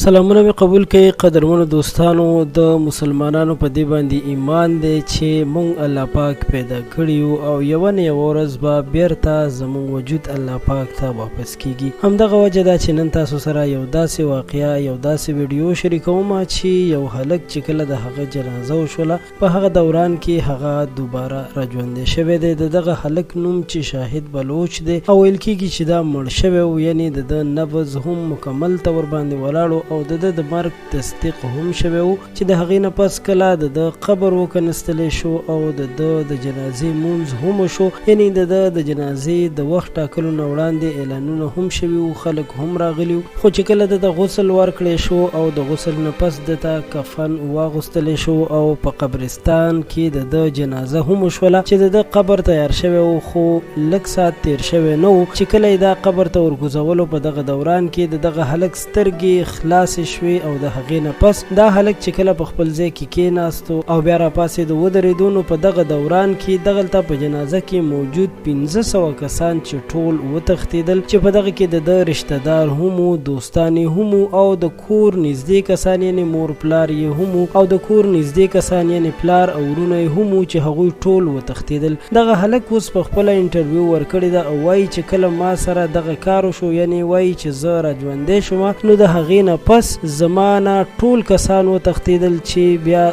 سلامونه می قبول کړئ قدرمنو دوستانو د مسلمانانو په دې باندې ایمان دی چې مونږ الله پاک پیدا کړیو او یو نه یو ورځ به بیرته زموږ وجود الله پاک ته واپس کیږي. همدغه وجه دا چې نن تاسو سره یو داسې واقعیا یو داسې ویډیو شریکوم چې یو هلک چې کله د هغه جنازه وشوله په هغه دوران کې هغه دوباره راژوندی شوی دی. دغه هلک نوم چې شاهد بلوچ دی او ویل کیږي چې دا مړ شوی و، یعنی د نبض هم مکمل تور باندې ولاړو او د مرګ تصدیق هم شوی و چې د هغې نه پس کله د قبر وکنستلی شو او د جنازې مونځ هم شو، یعنی د جنازې د وخت ټاکلو نه وړاندې اعلانونه هم شوي و، خلک هم راغلي و. خو چې کله د غسل ورکړی شو او د غسل نه پس دته کفن واغوستلی شو او په قبرستان کې د جنازه هم وشوله چې د قبر تیار شوی و، خو لږ ساعت تیر شوی نه و چې کله دا قبر ته ورګوزولو په دغه دوران کې دغه هلک سترګې خلاص شوي او د هغې نه پس دا هلک چې کله په خپل ځای کې کېناستو او بیا راپاسېد ودرېدو، نو په دغه دوران کې دغلته په جنازه کې موجود 1500 کسان چې ټول وتښتېدل، چې په دغه کې د رشته دار هم و، دوستان هم او د کور نږدې کسان یعنې مور پلار یې هم او د کور نږدې کسان یعنې پلار او ورونه یې هم چې هغوی ټول وتښتېدل. دغه هلک اوس په خپله انټرویو ورکړې ده او وایي چې کله ما سره دغه کار وشو، یعنې وایي چې زه راژوندی شوم نو د هغې نه پس زمانه ټول کسان وتښتېدل چې بیا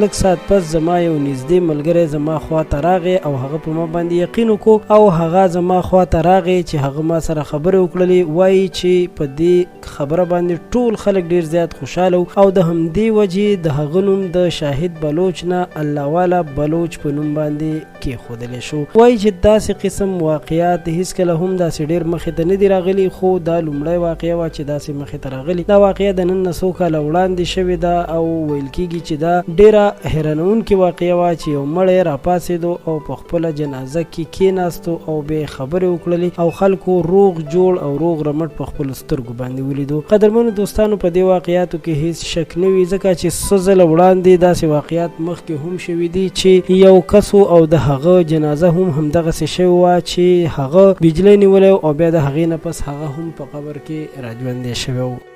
لږ ساعت پس زما یو نږدې ملګری زما خواته راغی او هغه په ما باندې یقین وکړو او هغه زما خواته راغی چې هغه ما سره خبرې وکړلې. وایي چې په دې خبره باندې ټول خلک ډیر زیات خوشحاله او د همدې وجې د هغه نوم د شاهد بلوچ نه الله والا بلوچ په نوم باندې کېښودلی شو. وایي چې داسې قسم واقعیات هیڅکله هم داسې ډیر مخې ته نه دي راغلي، خو دا لومړی واقعه وه چې داسې مخې ته راغلي. دا واقعه د نن نه څو کاله وړاندې شوې ده او ویل کېږي چې دا ډیره حیرانوونکې واقعه وه چې یو مړی راپاڅېدو او په خپله جنازه کې کېناستو او بیا خبرې وکړلې او خلکو روغ جوړ او روغ رمټ په خپلو سترګو باندې ولیدو. قدرمنو دوستانو په دې واقعیاتو کې هیڅ شک نه وي، ځکه چې څه ځله وړاندې داسې واقعیات مخکې هم شوي دي چې یو کس او د هغه جنازه هم همدغسې شوې وه چې هغه بجلی نیولی او بیا د هغې نه پس هغه هم په قبر کې راژوندی شوی و.